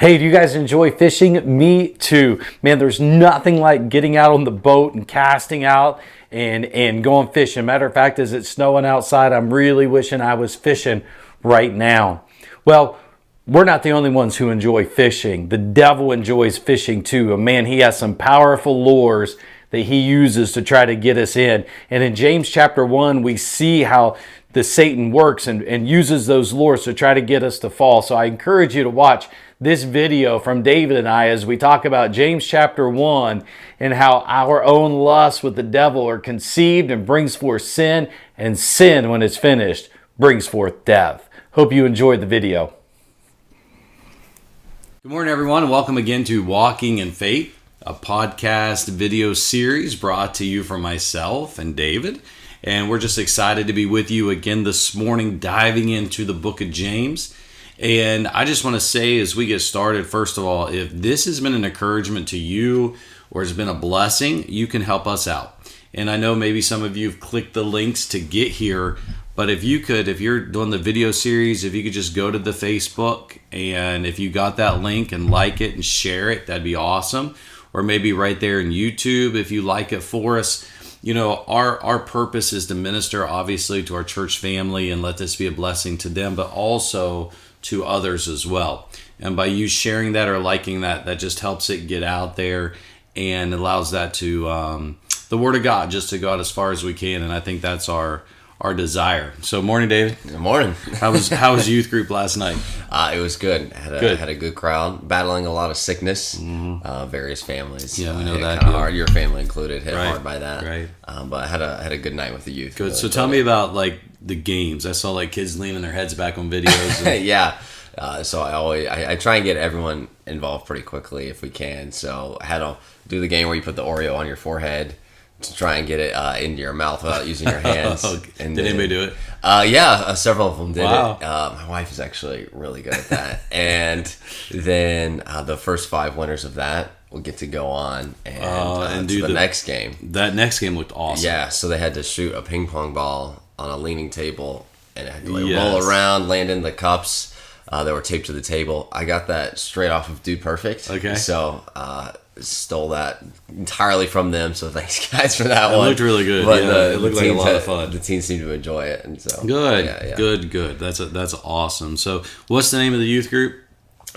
Hey, do you guys enjoy fishing? Me too. Man, there's nothing like getting out on the boat and casting out and going fishing. Matter of fact, as it's snowing outside, I'm really wishing I was fishing right now. Well, we're not the only ones who enjoy fishing. The devil enjoys fishing too. Man, he has some powerful lures that he uses to try to get us in. And in James chapter 1, we see how the Satan works and uses those lures to try to get us to fall. So I encourage you to watch this video from David and I as we talk about James chapter 1 and how our own lusts with the devil are conceived and brings forth sin, and sin, when it's finished, brings forth death. Hope you enjoyed the video. Good morning, everyone, and welcome again to Walking in Faith, a podcast video series brought to you from myself and David. And we're just excited to be with you again this morning, diving into the book of James. And I just want to say as we get started, first of all, if this has been an encouragement to you or has been a blessing, you can help us out. And I know maybe some of you have clicked the links to get here, but if you could, if you're doing the video series, if you could just go to the Facebook, and if you got that link and like it and share it, that'd be awesome. Or maybe right there in YouTube, if you like it for us. You know, our purpose is to minister, obviously, to our church family and let this be a blessing to them, but also to others as well. And by you sharing that or liking that, that just helps it get out there and allows that to, the Word of God, just to go out as far as we can. And I think that's our desire. So, morning, David. Good morning. How was youth group last night? It was good. Had a good crowd, battling a lot of sickness. Various families. Yeah, we know that. Kind of hard. Your family included, hit hard by that. Right. But I had a good night with the youth. Good. So tell me about like the games. I saw like kids leaning their heads back on videos. And... Yeah. So I try and get everyone involved pretty quickly if we can. So I had to do the game where you put the Oreo on your forehead to try and get it into your mouth without using your hands. Did anybody do it? Yeah, several of them did Wow. it. My wife is actually really good at that. And then the first 5 winners of that will get to go on and do the next game. That next game looked awesome. Yeah, so they had to shoot a ping pong ball on a leaning table and it had to roll around, land in the cups that were taped to the table. I got that straight off of Dude Perfect. Okay. So stole that entirely from them, so thanks guys for that one. It looked really good. But it looked like a lot of fun. The team seemed to enjoy it, and so good. That's awesome. So, what's the name of the youth group?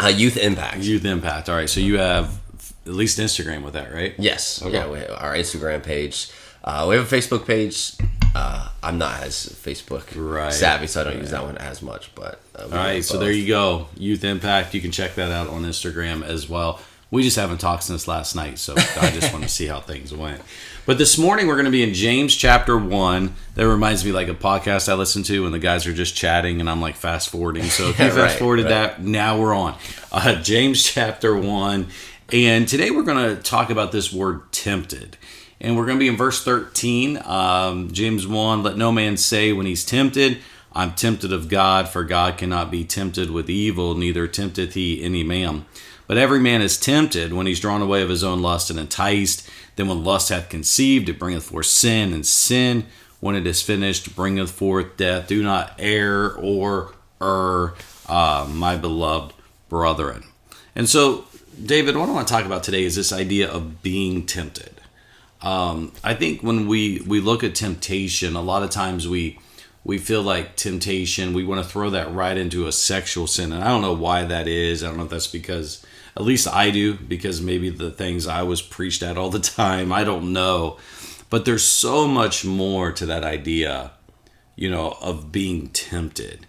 Youth Impact. Youth Impact. All right. So you have at least Instagram with that, right? Yes. Okay. Yeah. We have our Instagram page. We have a Facebook page. I'm not as Facebook savvy, so I don't use that one as much. But all right. So there you go. Youth Impact. You can check that out on Instagram as well. We just haven't talked since last night, so I just want to see how things went. But this morning, we're going to be in James chapter 1. That reminds me like a podcast I listen to when the guys are just chatting and I'm like fast forwarding. So if you fast forwarded that, now we're on. James chapter 1. And today we're going to talk about this word tempted. And we're going to be in verse 13. James 1, let no man say when he's tempted, I'm tempted of God, for God cannot be tempted with evil, neither tempteth he any man. But every man is tempted when he's drawn away of his own lust and enticed. Then when lust hath conceived, it bringeth forth sin. And sin, when it is finished, bringeth forth death. Do not err or err, my beloved brethren. And so, David, what I want to talk about today is this idea of being tempted. I think when we look at temptation, a lot of times we feel like temptation, we want to throw that right into a sexual sin. And I don't know why that is. I don't know if that's because... At least I do, because maybe the things I was preached at all the time, I don't know. But there's so much more to that idea, of being tempted.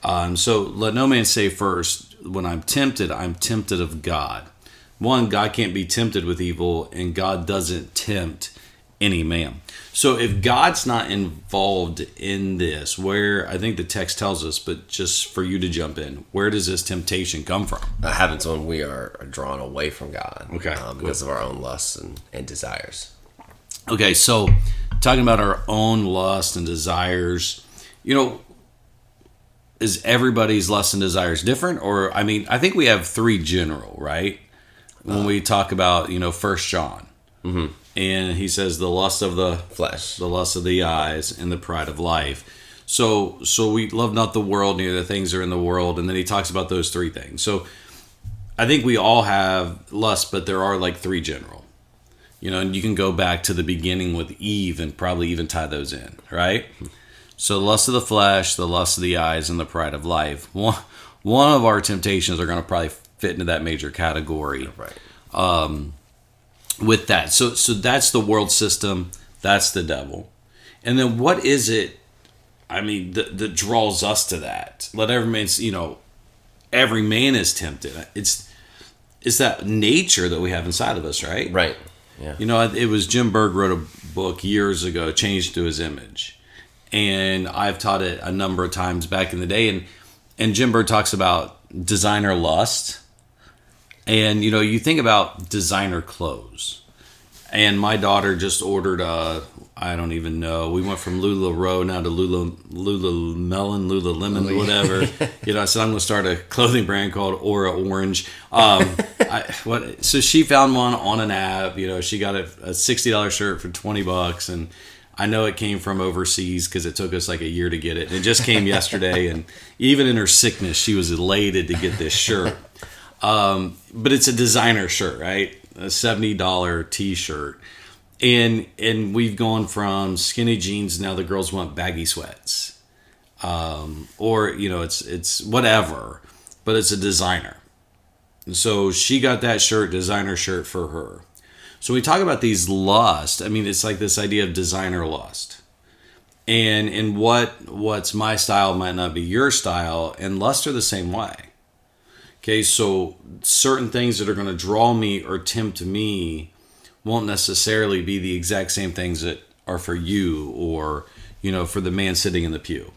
So let no man say first, when I'm tempted of God. One, God can't be tempted with evil, and God doesn't tempt any man. So if God's not involved in this, where I think the text tells us, but just for you to jump in, where does this temptation come from? It happens when we are drawn away from God, because of our own lusts and desires. Okay, so talking about our own lust and desires, is everybody's lust and desires different? Or, I think we have 3 general, right? When we talk about, 1 John. Mm-hmm. And he says the lust of the flesh, the lust of the eyes, and the pride of life. So we love not the world, neither the things that are in the world. And then he talks about those 3 things. So I think we all have lust, but there are like three general. And you can go back to the beginning with Eve and probably even tie those in, right? So the lust of the flesh, the lust of the eyes, and the pride of life. One of our temptations are going to probably fit into that major category. Right. With that. So that's the world system. That's the devil. And then what is it, that draws us to that? Let every man, every man is tempted. It's that nature that we have inside of us, right? Right. Yeah. It was Jim Berg wrote a book years ago, Changed to His Image. And I've taught it a number of times back in the day. And Jim Berg talks about designer lust. And, you think about designer clothes. And my daughter just ordered I don't even know. We went from LuLaRoe now to Lululemon, Lululemon, whatever. I said I'm going to start a clothing brand called Aura Orange. So she found one on an app. She got a $60 shirt for $20, and I know it came from overseas because it took us like a year to get it. And it just came yesterday, and even in her sickness, she was elated to get this shirt. But it's a designer shirt, right? A $70 T-shirt. And we've gone from skinny jeans, now the girls want baggy sweats. Or, it's whatever, but it's a designer. And so she got that designer shirt for her. So we talk about these lust. It's like this idea of designer lust. And what's my style might not be your style, and lust are the same way. Okay, so certain things that are going to draw me or tempt me won't necessarily be the exact same things that are for you or, for the man sitting in the pew.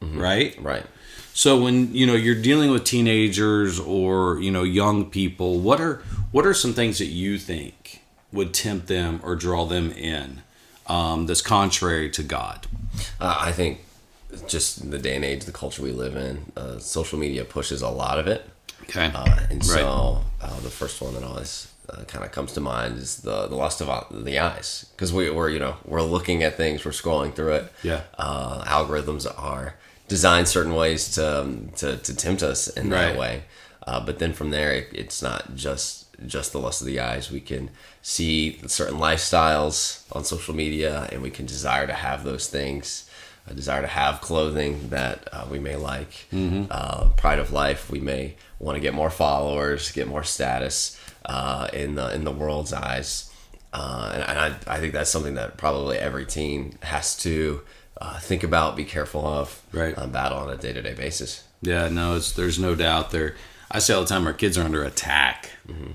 Mm-hmm. Right? Right. So when, you're dealing with teenagers or, young people, what are some things that you think would tempt them or draw them in that's contrary to God? I think just the day and age, the culture we live in, social media pushes a lot of it. Okay. And so the first one that always kind of comes to mind is the lust of the eyes, because we're looking at things, we're scrolling through it. Yeah. Algorithms are designed certain ways to tempt us in that way. But then from there, it's not just the lust of the eyes. We can see certain lifestyles on social media, and we can desire to have those things. A desire to have clothing that we may like. Mm-hmm. Pride of life. We may want to get more followers, get more status in the world's eyes, and I think that's something that probably every teen has to think about, be careful of, battle on a day-to-day basis. Yeah, no, there's no doubt there. I say all the time, our kids are under attack. Mm-hmm.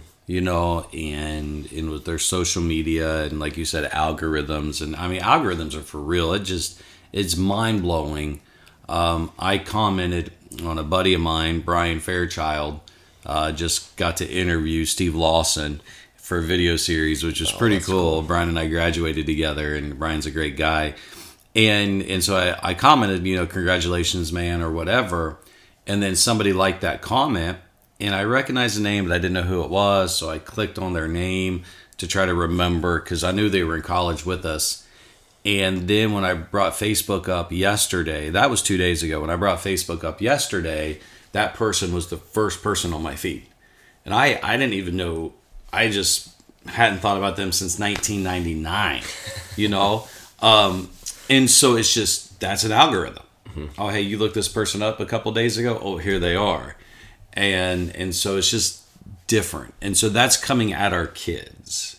And with their social media and, like you said, algorithms, and algorithms are for real. It's mind-blowing. I commented on a buddy of mine, Brian Fairchild, just got to interview Steve Lawson for a video series, which was pretty cool. Brian and I graduated together, and Brian's a great guy. And so I commented, congratulations, man, or whatever. And then somebody liked that comment, and I recognized the name, but I didn't know who it was. So I clicked on their name to try to remember, because I knew they were in college with us. And then when I brought Facebook up yesterday, that was 2 days ago. When I brought Facebook up yesterday, that person was the first person on my feed. And I didn't even know, I just hadn't thought about them since 1999, And so it's just, that's an algorithm. Mm-hmm. Oh, hey, you looked this person up a couple days ago? Oh, here they are. And so it's just different. And so that's coming at our kids.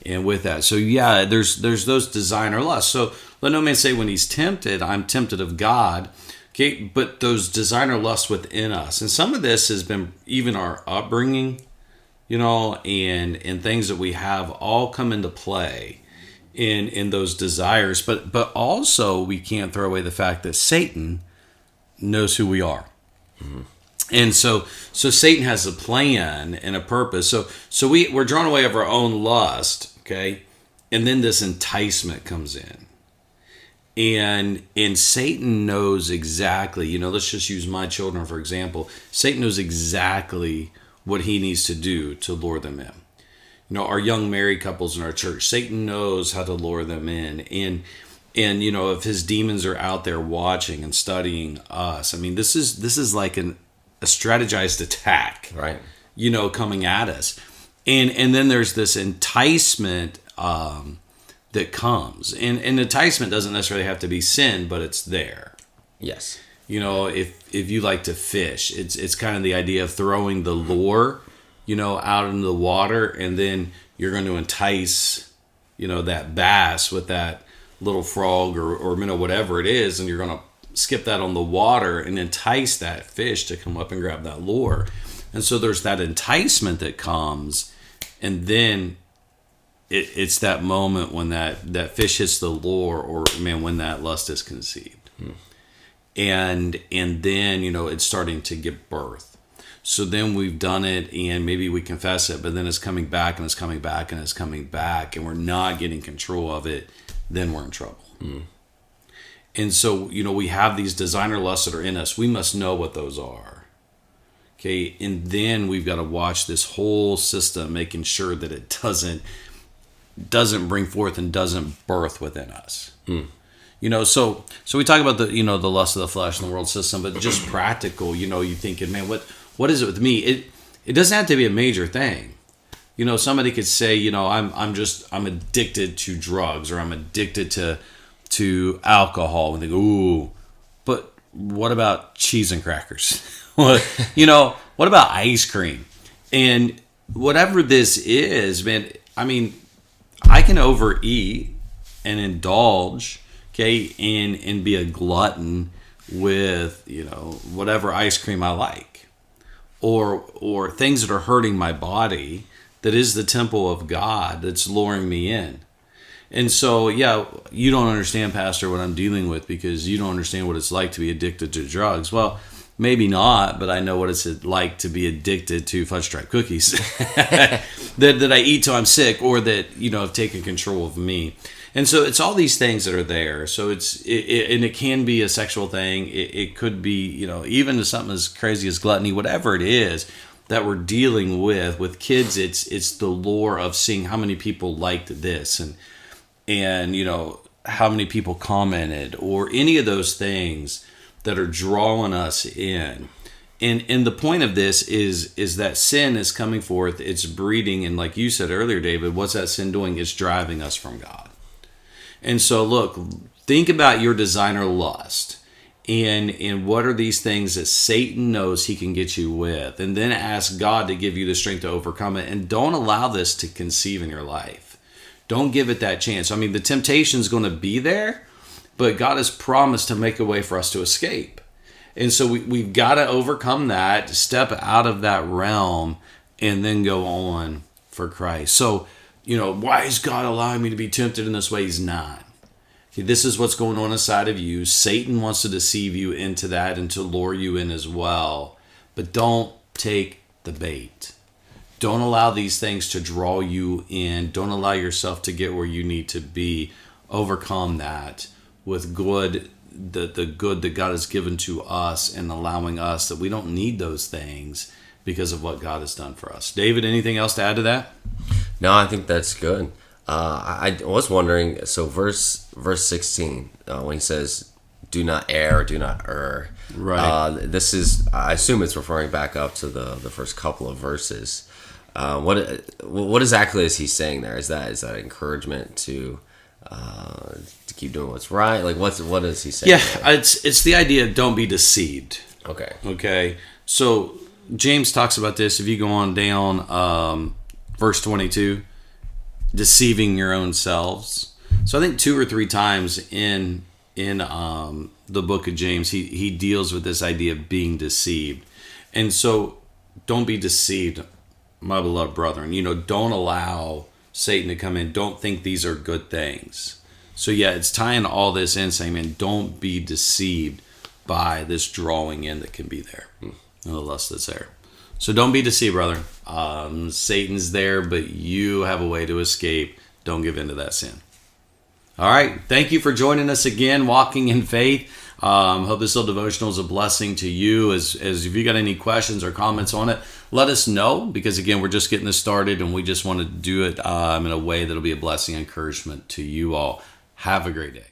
And with that, so yeah, there's those designer lusts. So let no man say when he's tempted, I'm tempted of God. Okay, but those designer lusts within us, and some of this has been even our upbringing, and things that we have all come into play in those desires. But also we can't throw away the fact that Satan knows who we are. Mm-hmm. And so Satan has a plan and a purpose. So we're drawn away of our own lust, okay? And then this enticement comes in. And Satan knows exactly, let's just use my children for example. Satan knows exactly what he needs to do to lure them in. Our young married couples in our church, Satan knows how to lure them in. And if his demons are out there watching and studying us, this is like a strategized attack. Right. coming at us. And then there's this enticement that comes. And enticement doesn't necessarily have to be sin, but it's there. Yes. If you like to fish, it's kind of the idea of throwing the lure, out into the water, and then you're going to entice, that bass with that little frog or minnow, whatever it is, and you're going to skip that on the water and entice that fish to come up and grab that lure. And so there's that enticement that comes, and then it's that moment when that fish hits the lure, or when that lust is conceived. And then, it's starting to give birth. So then we've done it, and maybe we confess it, but then it's coming back and it's coming back and it's coming back, and we're not getting control of it. Then we're in trouble. And so, we have these designer lusts that are in us. We must know what those are. Okay. And then we've got to watch this whole system, making sure that it doesn't bring forth and doesn't birth within us. So we talk about the lust of the flesh and the world system, but just practical, you thinking, man, what is it with me? It doesn't have to be a major thing. Somebody could say, I'm addicted to drugs, or I'm addicted to alcohol, and they go, ooh, but what about cheese and crackers? What about ice cream? And whatever this is, man, I can overeat and indulge, okay, and be a glutton with, whatever ice cream I like, or things that are hurting my body, that is the temple of God that's luring me in. And so, you don't understand, Pastor, what I'm dealing with, because you don't understand what it's like to be addicted to drugs. Well, maybe not, but I know what it's like to be addicted to Fudge Stripe cookies that I eat till I'm sick, or that, have taken control of me. And so it's all these things that are there. So and it can be a sexual thing. It could be, even something as crazy as gluttony, whatever it is that we're dealing with kids. It's the lure of seeing how many people liked this, and how many people commented, or any of those things that are drawing us in. And the point of this is that sin is coming forth, it's breeding, and like you said earlier, David, what's that sin doing? It's driving us from God. And so look, think about your designer lust, and what are these things that Satan knows he can get you with, and then ask God to give you the strength to overcome it, and don't allow this to conceive in your life. Don't give it that chance. The temptation is going to be there, but God has promised to make a way for us to escape. And so we've got to overcome that, step out of that realm, and then go on for Christ. So, why is God allowing me to be tempted in this way? He's not. Okay, this is what's going on inside of you. Satan wants to deceive you into that and to lure you in as well. But don't take the bait. Don't allow these things to draw you in. Don't allow yourself to get where you need to be. Overcome that with good, the good that God has given to us, and allowing us that we don't need those things because of what God has done for us. David, anything else to add to that? No, I think that's good. I was wondering, so verse 16, when he says, do not err, do not err. Right. This is, I assume it's referring back up to the first couple of verses. What exactly is he saying there? Is that encouragement to keep doing what's right? Like, what is he saying? Yeah, it's the idea of don't be deceived. Okay. So James talks about this. If you go on down, verse 22, deceiving your own selves. So I think 2 or 3 times in the book of James, he deals with this idea of being deceived. And so don't be deceived, my beloved brethren. Don't allow Satan to come in. Don't think these are good things. So it's tying all this in, saying, man, don't be deceived by this drawing in that can be there, and the lust that's there. So don't be deceived, brother. Satan's there, but you have a way to escape. Don't give in to that sin. All right. Thank you for joining us again, Walking in Faith. Hope this little devotional is a blessing to you. As if you got any questions or comments on it, let us know, because again, we're just getting this started, and we just want to do it in a way that'll be a blessing, encouragement to you all. Have a great day.